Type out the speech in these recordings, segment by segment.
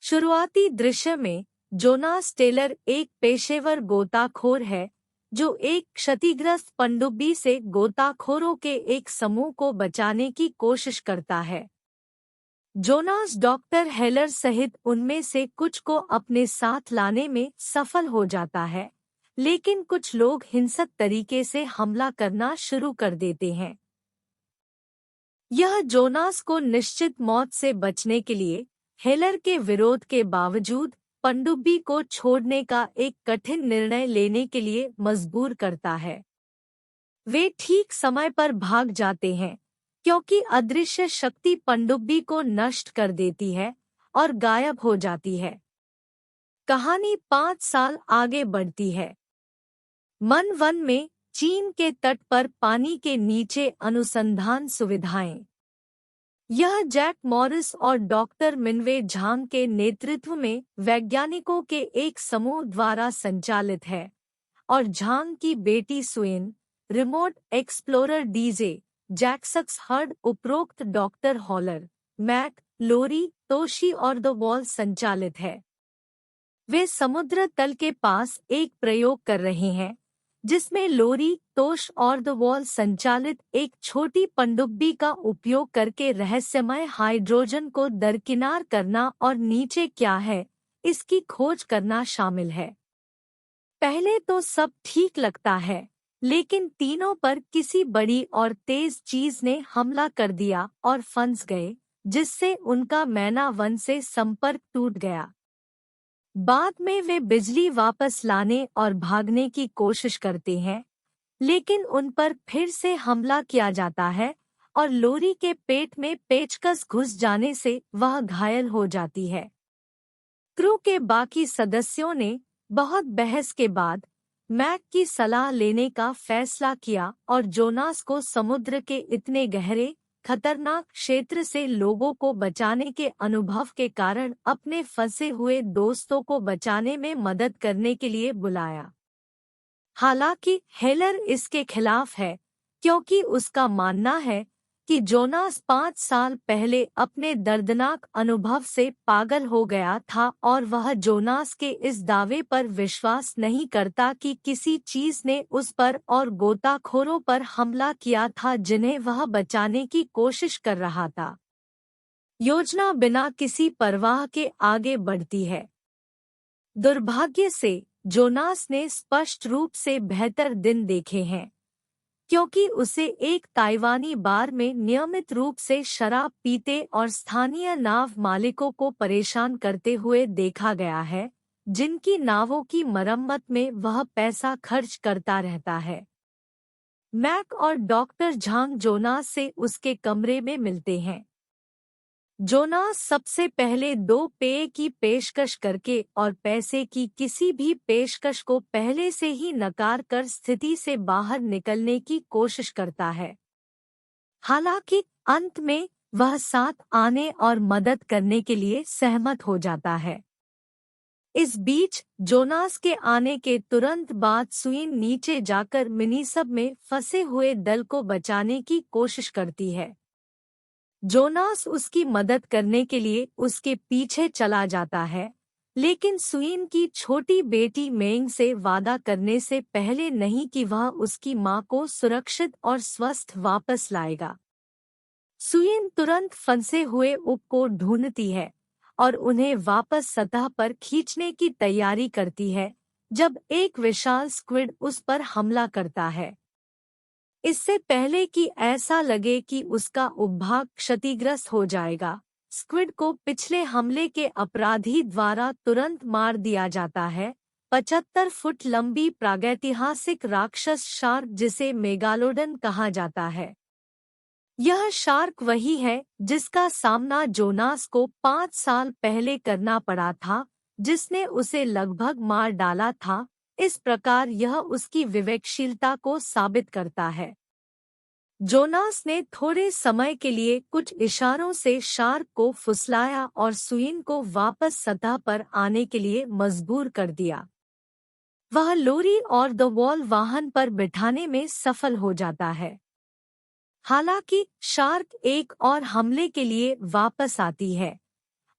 शुरुआती दृश्य में जोनास टेलर एक पेशेवर गोताखोर है जो एक क्षतिग्रस्त पनडुब्बी से गोताखोरों के एक समूह को बचाने की कोशिश करता है। जोनास डॉक्टर हेलर सहित उनमें से कुछ को अपने साथ लाने में सफल हो जाता है, लेकिन कुछ लोग हिंसक तरीके से हमला करना शुरू कर देते हैं। यह जोनास को निश्चित मौत से बचने के लिए हेलर के विरोध के बावजूद पनडुब्बी को छोड़ने का एक कठिन निर्णय लेने के लिए मजबूर करता है। वे ठीक समय पर भाग जाते हैं क्योंकि अदृश्य शक्ति पनडुब्बी को नष्ट कर देती है और गायब हो जाती है। कहानी 5 साल आगे बढ़ती है। मन वन में चीन के तट पर पानी के नीचे अनुसंधान सुविधाएं। यह जैक मॉरिस और डॉक्टर मिनवे झांग के नेतृत्व में वैज्ञानिकों के एक समूह द्वारा संचालित है और झांग की बेटी सुएन, रिमोट एक्सप्लोरर डीजे, जैक्सक्स हर्ड उपरोक्त डॉक्टर हॉलर, मैक, लोरी, तोशी और द वॉल संचालित है। वे समुद्र तल के पास एक प्रयोग कर रहे हैं जिसमें लोरी, तोश और द वॉल संचालित एक छोटी पनडुब्बी का उपयोग करके रहस्यमय हाइड्रोजन को दरकिनार करना और नीचे क्या है इसकी खोज करना शामिल है। पहले तो सब ठीक लगता है, लेकिन तीनों पर किसी बड़ी और तेज चीज ने हमला कर दिया और फंस गए, जिससे उनका मैना वन से संपर्क टूट गया। बाद में वे बिजली वापस लाने और भागने की कोशिश करते हैं, लेकिन उन पर फिर से हमला किया जाता है और लोरी के पेट में पेचकस घुस जाने से वह घायल हो जाती है। क्रू के बाकी सदस्यों ने बहुत बहस के बाद मैक की सलाह लेने का फैसला किया और जोनास को समुद्र के इतने गहरे, खतरनाक क्षेत्र से लोगों को बचाने के अनुभव के कारण अपने फंसे हुए दोस्तों को बचाने में मदद करने के लिए बुलाया। हालांकि हेलर इसके खिलाफ है क्योंकि उसका मानना है कि जोनास 5 साल पहले अपने दर्दनाक अनुभव से पागल हो गया था और वह जोनास के इस दावे पर विश्वास नहीं करता कि किसी चीज ने उस पर और गोताखोरों पर हमला किया था जिन्हें वह बचाने की कोशिश कर रहा था। योजना बिना किसी परवाह के आगे बढ़ती है। दुर्भाग्य से जोनास ने स्पष्ट रूप से बेहतर दिन देखे हैं क्योंकि उसे एक ताइवानी बार में नियमित रूप से शराब पीते और स्थानीय नाव मालिकों को परेशान करते हुए देखा गया है, जिनकी नावों की मरम्मत में वह पैसा खर्च करता रहता है। मैक और डॉक्टर झांग जोनास से उसके कमरे में मिलते हैं। जोनास सबसे पहले 2 पेय की पेशकश करके और पैसे की किसी भी पेशकश को पहले से ही नकार कर स्थिति से बाहर निकलने की कोशिश करता है। हालांकि अंत में वह साथ आने और मदद करने के लिए सहमत हो जाता है। इस बीच जोनास के आने के तुरंत बाद सुइन नीचे जाकर मिनीसब में फंसे हुए दल को बचाने की कोशिश करती है। जोनास उसकी मदद करने के लिए उसके पीछे चला जाता है, लेकिन सुइन की छोटी बेटी मेंग से वादा करने से पहले नहीं कि वह उसकी मां को सुरक्षित और स्वस्थ वापस लाएगा। सुइन तुरंत फंसे हुए उप को ढूंढती है और उन्हें वापस सतह पर खींचने की तैयारी करती है जब एक विशाल स्क्विड उस पर हमला करता है। इससे पहले कि ऐसा लगे कि उसका उपभाग क्षतिग्रस्त हो जाएगा, स्क्विड को पिछले हमले के अपराधी द्वारा तुरंत मार दिया जाता है। 75 फुट लंबी प्रागैतिहासिक राक्षस शार्क जिसे मेगालोडन कहा जाता है। यह शार्क वही है जिसका सामना जोनास को 5 साल पहले करना पड़ा था, जिसने उसे लगभग मार डाला था। इस प्रकार यह उसकी विवेकशीलता को साबित करता है। जोनास ने थोड़े समय के लिए कुछ इशारों से शार्क को फुसलाया और सुइन को वापस सतह पर आने के लिए मजबूर कर दिया। वह लोरी और द वॉल वाहन पर बिठाने में सफल हो जाता है। हालांकि शार्क एक और हमले के लिए वापस आती है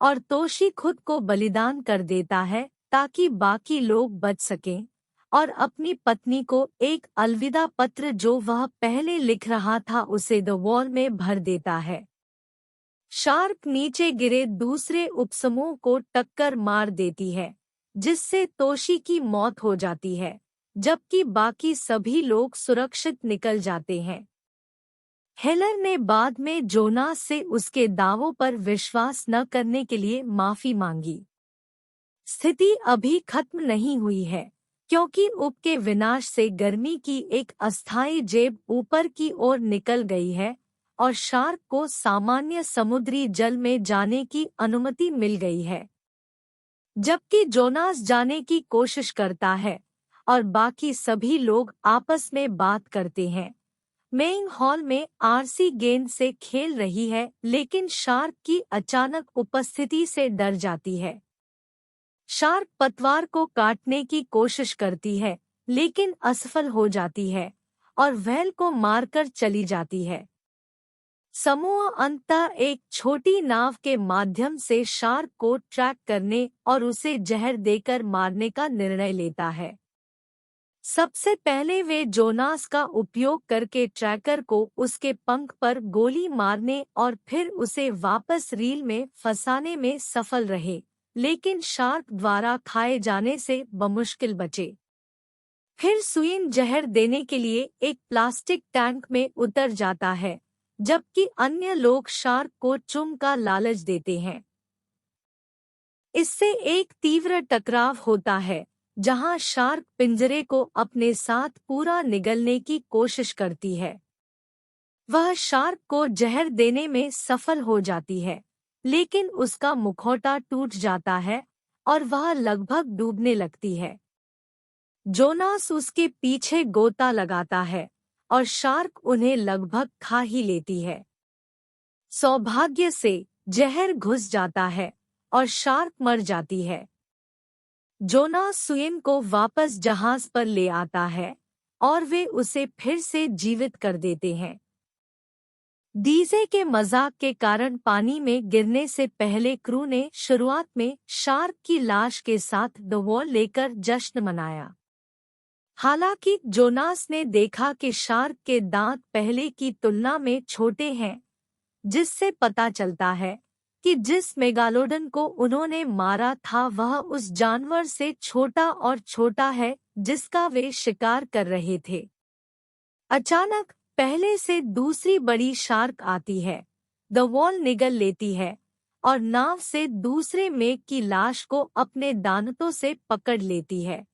और तोशी खुद को बलिदान कर देता है ताकि बाकी लोग बच सकें, और अपनी पत्नी को एक अलविदा पत्र जो वह पहले लिख रहा था उसे द वॉल में भर देता है। शार्क नीचे गिरे दूसरे उपसमूह को टक्कर मार देती है, जिससे तोशी की मौत हो जाती है, जबकि बाकी सभी लोग सुरक्षित निकल जाते हैं। हेलर ने बाद में जोनास से उसके दावों पर विश्वास न करने के लिए माफी मांगी। स्थिति अभी खत्म नहीं हुई है, क्योंकि उप के विनाश से गर्मी की एक अस्थायी जेब ऊपर की ओर निकल गई है और शार्क को सामान्य समुद्री जल में जाने की अनुमति मिल गई है। जबकि जोनास जाने की कोशिश करता है और बाकी सभी लोग आपस में बात करते हैं। मेइंग हॉल में आरसी गेंद से खेल रही है, लेकिन शार्क की अचानक उपस्थिति से डर जाती है। शार्क पतवार को काटने की कोशिश करती है, लेकिन असफल हो जाती है और व्हेल को मारकर चली जाती है। समूह अंततः एक छोटी नाव के माध्यम से शार्क को ट्रैक करने और उसे जहर देकर मारने का निर्णय लेता है। सबसे पहले वे जोनास का उपयोग करके ट्रैकर को उसके पंख पर गोली मारने और फिर उसे वापस रील में फंसाने में सफल रहे, लेकिन शार्क द्वारा खाए जाने से बमुश्किल बचे। फिर सुइन जहर देने के लिए एक प्लास्टिक टैंक में उतर जाता है, जबकि अन्य लोग शार्क को चुम का लालच देते हैं। इससे एक तीव्र टकराव होता है, जहां शार्क पिंजरे को अपने साथ पूरा निगलने की कोशिश करती है। वह शार्क को जहर देने में सफल हो जाती है, लेकिन उसका मुखौटा टूट जाता है और वह लगभग डूबने लगती है। जोनास उसके पीछे गोता लगाता है और शार्क उन्हें लगभग खा ही लेती है। सौभाग्य से जहर घुस जाता है और शार्क मर जाती है। जोनास सुइन को वापस जहाज पर ले आता है और वे उसे फिर से जीवित कर देते हैं। डीजे के मजाक के कारण पानी में गिरने से पहले क्रू ने शुरुआत में शार्क की लाश के साथ द वॉल लेकर जश्न मनाया। हालांकि जोनास ने देखा कि शार्क के दांत पहले की तुलना में छोटे हैं, जिससे पता चलता है कि जिस मेगालोडन को उन्होंने मारा था वह उस जानवर से छोटा और छोटा है जिसका वे शिकार कर रहे थे। अचानक पहले से दूसरी बड़ी शार्क आती है, द वॉल निगल लेती है और नाव से दूसरे मेघ की लाश को अपने दांतों से पकड़ लेती है।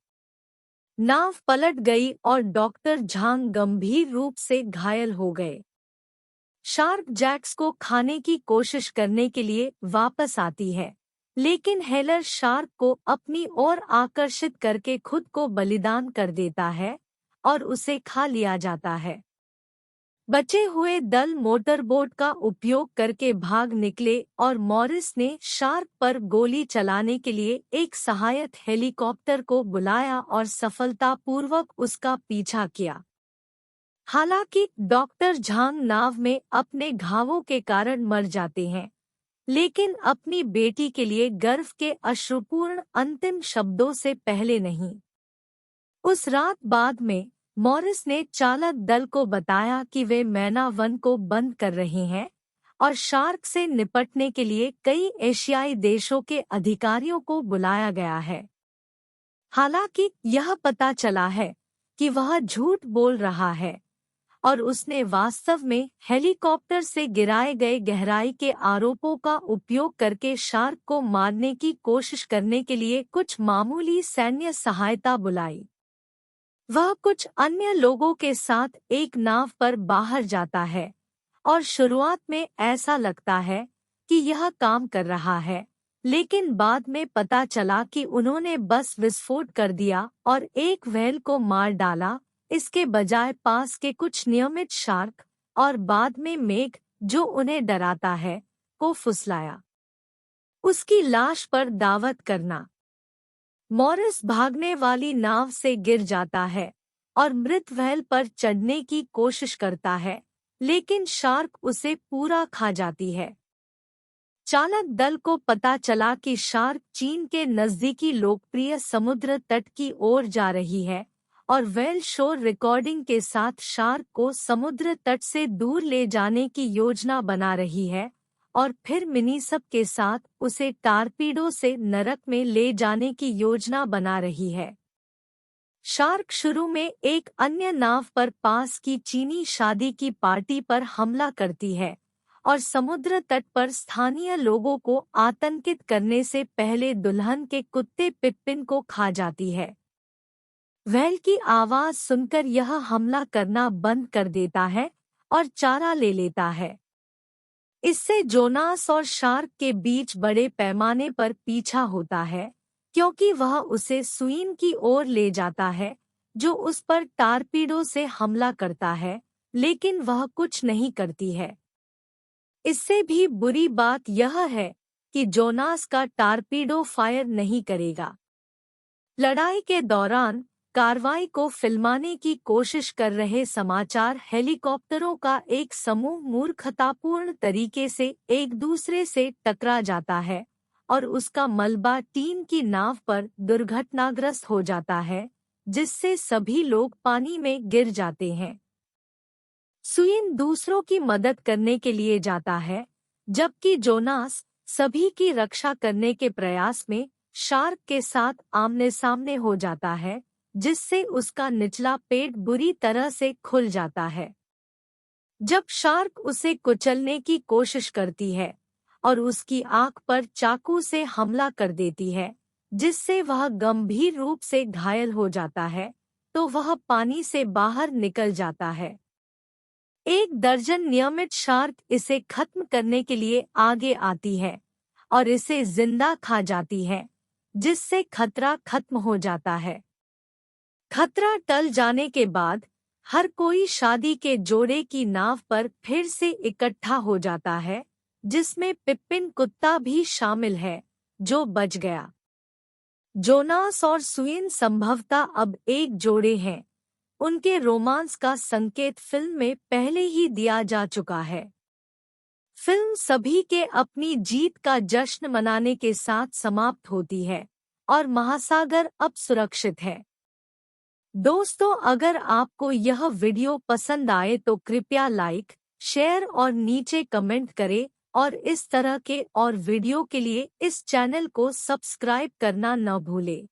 नाव पलट गई और डॉक्टर झांग गंभीर रूप से घायल हो गए। शार्क जैक्स को खाने की कोशिश करने के लिए वापस आती है, लेकिन हेलर शार्क को अपनी ओर आकर्षित करके खुद को बलिदान कर देता है और उसे खा लिया जाता है। बचे हुए दल मोटरबोट का उपयोग करके भाग निकले और मॉरिस ने शार्क पर गोली चलाने के लिए एक सहायक हेलीकॉप्टर को बुलाया और सफलतापूर्वक उसका पीछा किया। हालांकि डॉक्टर झांग नाव में अपने घावों के कारण मर जाते हैं, लेकिन अपनी बेटी के लिए गर्व के अश्रुपूर्ण अंतिम शब्दों से पहले नहीं। उस रात बाद में मॉरिस ने चालक दल को बताया कि वे मैना वन को बंद कर रहे हैं और शार्क से निपटने के लिए कई एशियाई देशों के अधिकारियों को बुलाया गया है। हालांकि यह पता चला है कि वह झूठ बोल रहा है और उसने वास्तव में हेलीकॉप्टर से गिराए गए गहराई के आरोपों का उपयोग करके शार्क को मारने की कोशिश करने के लिए कुछ मामूली सैन्य सहायता बुलाई। वह कुछ अन्य लोगों के साथ एक नाव पर बाहर जाता है और शुरुआत में ऐसा लगता है कि यह काम कर रहा है, लेकिन बाद में पता चला कि उन्होंने बस विस्फोट कर दिया और एक व्हेल को मार डाला, इसके बजाय पास के कुछ नियमित शार्क और बाद में मेघ जो उन्हें डराता है को फुसलाया। उसकी लाश पर दावत करना। मॉरिस भागने वाली नाव से गिर जाता है और मृत व्हेल पर चढ़ने की कोशिश करता है, लेकिन शार्क उसे पूरा खा जाती है। चालक दल को पता चला कि शार्क चीन के नजदीकी लोकप्रिय समुद्र तट की ओर जा रही है और वेल शोर रिकॉर्डिंग के साथ शार्क को समुद्र तट से दूर ले जाने की योजना बना रही है और फिर मिनीसप के साथ उसे टारपीडो से नरक में ले जाने की योजना बना रही है। शार्क शुरू में एक अन्य नाव पर पास की चीनी शादी की पार्टी पर हमला करती है और समुद्र तट पर स्थानीय लोगों को आतंकित करने से पहले दुल्हन के कुत्ते पिप्पिन को खा जाती है। व्हेल की आवाज सुनकर यह हमला करना बंद कर देता है और चारा ले लेता है। इससे जोनास और शार्क के बीच बड़े पैमाने पर पीछा होता है क्योंकि वह उसे सुइन की ओर ले जाता है जो उस पर टारपीडो से हमला करता है, लेकिन वह कुछ नहीं करती है। इससे भी बुरी बात यह है कि जोनास का टारपीडो फायर नहीं करेगा। लड़ाई के दौरान कार्रवाई को फिल्माने की कोशिश कर रहे समाचार हेलीकॉप्टरों का एक समूह मूर्खतापूर्ण तरीके से एक दूसरे से टकरा जाता है और उसका मलबा टीम की नाव पर दुर्घटनाग्रस्त हो जाता है, जिससे सभी लोग पानी में गिर जाते हैं। सुइन दूसरों की मदद करने के लिए जाता है, जबकि जोनास सभी की रक्षा करने के प्रयास में शार्क के साथ आमने सामने हो जाता है, जिससे उसका निचला पेट बुरी तरह से खुल जाता है। जब शार्क उसे कुचलने की कोशिश करती है और उसकी आंख पर चाकू से हमला कर देती है, जिससे वह गंभीर रूप से घायल हो जाता है, तो वह पानी से बाहर निकल जाता है। 1 दर्जन नियमित शार्क इसे खत्म करने के लिए आगे आती है और इसे जिंदा खा जाती है, जिससे खतरा खत्म हो जाता है। खतरा टल जाने के बाद हर कोई शादी के जोड़े की नाव पर फिर से इकट्ठा हो जाता है, जिसमें पिप्पिन कुत्ता भी शामिल है, जो बच गया। जोनास और सुइन संभवतः अब एक जोड़े हैं। उनके रोमांस का संकेत फिल्म में पहले ही दिया जा चुका है। फिल्म सभी के अपनी जीत का जश्न मनाने के साथ समाप्त होती है और महासागर अब सुरक्षित है। दोस्तों, अगर आपको यह वीडियो पसंद आए तो कृपया लाइक, शेयर और नीचे कमेंट करें और इस तरह के और वीडियो के लिए इस चैनल को सब्सक्राइब करना न भूलें।